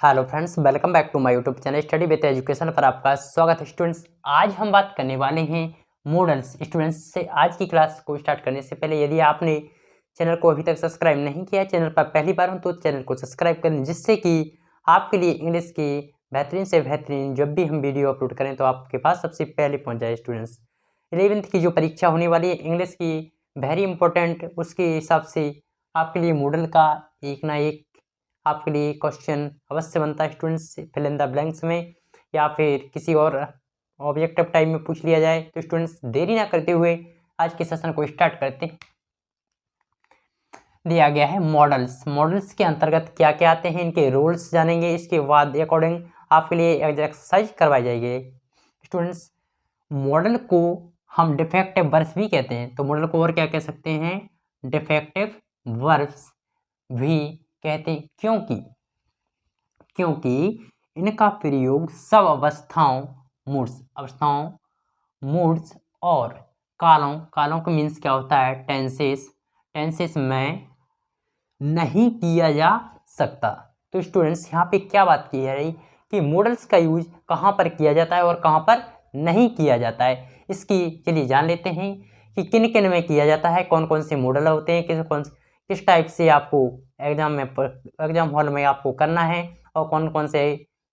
Hello friends, welcome back to my YouTube channel study with education पर आपका स्वागत है। स्टूडेंट्स, आज हम बात करने वाले हैं मॉडल्स। स्टूडेंट्स से आज की क्लास को स्टार्ट करने से पहले यदि आपने चैनल को अभी तक सब्सक्राइब नहीं किया है, चैनल पर पहली बार हो तो चैनल को सब्सक्राइब करें, जिससे कि आपके लिए इंग्लिश की बेहतरीन से बेहतरीन जब भी हम वीडियो अपलोड करें तो आपके पास सबसे पहले पहुँच जाए। स्टूडेंट्स, 11th की जो परीक्षा होने वाली है इंग्लिश की, वेरी इंपॉर्टेंट, उसके हिसाब से आपके लिए मॉडल का एक ना एक आपके लिए क्वेश्चन अवश्य बनता है। Students, fill in the blanks में या फिर किसी और ऑब्जेक्टिव टाइप में पूछ लिया जाए। तो स्टूडेंट्स, देरी ना करते हुए आज के सेशन को स्टार्ट करते हैं। दिया गया है मॉडल्स। मॉडल्स के अंतर्गत क्या क्या आते हैं, इनके रूल्स जानेंगे। इसके बाद अकॉर्डिंग आपके लिए एक्सरसाइज करवाई जाएगी। स्टूडेंट्स, मॉडल को हम डिफेक्टिव वर्ब्स भी कहते हैं, तो मॉडल को और क्या कह सकते हैं, डिफेक्टिव वर्ब्स भी कहते हैं, क्योंकि इनका प्रयोग सब अवस्थाओं, मूड्स और कालों का मीन्स क्या होता है, टेंसेस में नहीं किया जा सकता। तो स्टूडेंट्स, यहाँ पे क्या बात की है रही कि मॉडल्स का यूज कहाँ पर किया जाता है और कहाँ पर नहीं किया जाता है। इसकी चलिए जान लेते हैं कि किन किन में किया जाता है, कौन कौन से मॉडल होते हैं, किस टाइप से आपको एग्जाम हॉल में आपको करना है और कौन कौन से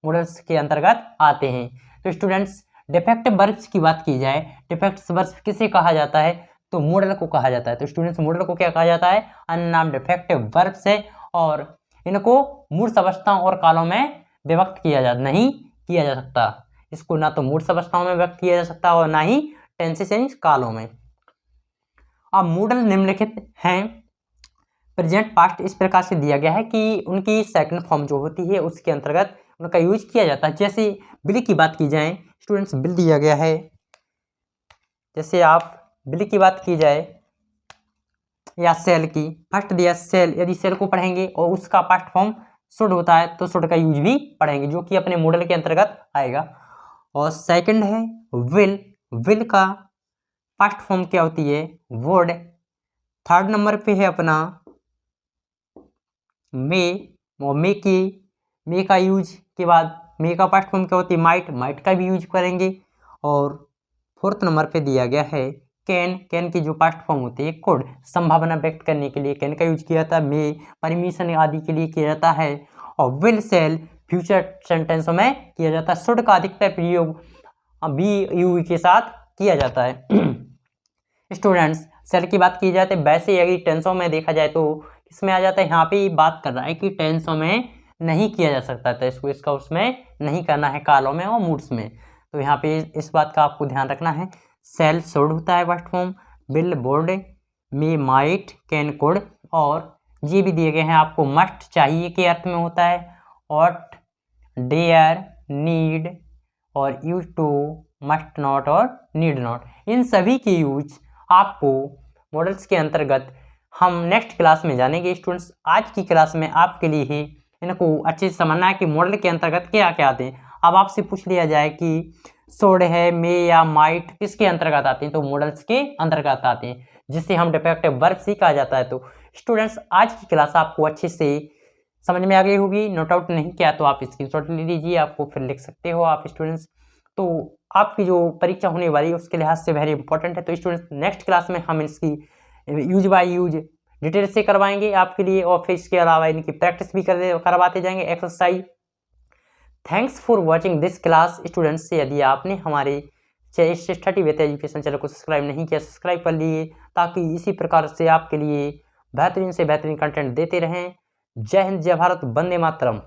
मॉडल्स के अंतर्गत आते हैं। तो स्टूडेंट्स, डिफेक्टिव वर्ब्स की बात की जाए, डिफेक्टिव वर्ब्स किसे कहा जाता है, तो मॉडल को कहा जाता है। तो स्टूडेंट्स, मॉडल को क्या कहा जाता है, अननाउन डिफेक्टिव वर्ब्स है और इनको मूर्त अवस्थाओं और कालों में विभक्त नहीं किया जा सकता। इसको ना तो मूर्त अवस्थाओं में व्यक्त किया जा सकता और ना ही टेंसेस यानी कालों में। अब मॉडल निम्नलिखित हैं। प्रेजेंट पास्ट इस प्रकार से दिया गया है कि उनकी सेकंड फॉर्म जो होती है उसके अंतर्गत उनका यूज किया जाता है। जैसे बिल की बात की जाए, स्टूडेंट्स, बिल दिया गया है, जैसे आप बिल की बात की जाए या सेल की, फर्स्ट दिया सेल, यदि सेल को पढ़ेंगे और उसका पास्ट फॉर्म शुड होता है तो शुड का यूज भी पढ़ेंगे, जो कि अपने मॉडल के अंतर्गत आएगा। और सेकंड है विल का पास्ट फॉर्म क्या होती है, वुड। थर्ड नंबर पे है अपना मे, और मे का यूज के बाद मे का पास्ट फॉर्म क्या होती है, माइट का भी यूज करेंगे। और फोर्थ नंबर पे दिया गया है कैन की जो पास्ट फॉर्म होती है कुड, संभावना व्यक्त करने के लिए कैन का यूज किया जाता है। मे परमिशन आदि के लिए किया जाता है। और विल सेल फ्यूचर सेंटेंसों में किया जाता है। शुड का अधिकतर प्रयोग बी यू के साथ किया जाता है। स्टूडेंट्स, सेल की बात की जाए तो वैसे यदि टेंसों में देखा जाए तो इसमें आ जाता है, यहाँ पे बात कर रहा है कि टेंसों में नहीं किया जा सकता था, इसका उसमें नहीं करना है, कालों में और मूड्स में। तो यहाँ पे इस बात का आपको ध्यान रखना है। सेल शुड होता है first form, will would, may might, can could, और ये भी दिए गए हैं आपको, मस्ट चाहिए के अर्थ में होता है, ऑट, डेयर, नीड, और यूज टू, मस्ट नॉट और नीड नॉट। इन सभी के यूज आपको मॉडल्स के अंतर्गत हम नेक्स्ट क्लास में जानेंगे। स्टूडेंट्स, आज की क्लास में आपके लिए ही इनको अच्छे से समझना है कि मॉडल के अंतर्गत क्या क्या आते हैं। अब आपसे पूछ लिया जाए कि शुड है, मे या माइट किसके अंतर्गत आते हैं, तो मॉडल्स के अंतर्गत आते हैं, जिससे हम डिफेक्टिव वर्ब ही कहा जाता है। तो स्टूडेंट्स, आज की क्लास आपको अच्छे से समझ में आ गई होगी। नोट आउट नहीं किया तो आप स्क्रीनशॉट ले लीजिए, आपको फिर लिख सकते हो आप। स्टूडेंट्स, तो आपकी जो परीक्षा होने वाली है उसके लिहाज से वेरी इंपॉर्टेंट है। तो स्टूडेंट्स, नेक्स्ट क्लास में हम इसकी यूज बाय यूज डिटेल से करवाएंगे आपके लिए, और फिर इसके अलावा इनकी प्रैक्टिस भी करवाते जाएंगे, exercise. Thanks for watching this class. Students, यदि आपने हमारे स्टडी विद एजुकेशन चैनल को सब्सक्राइब नहीं किया, सब्सक्राइब कर लिए, ताकि इसी प्रकार से आपके लिए बेहतरीन से बेहतरीन कंटेंट देते रहें। जय हिंद, जय भारत, वंदे मातरम।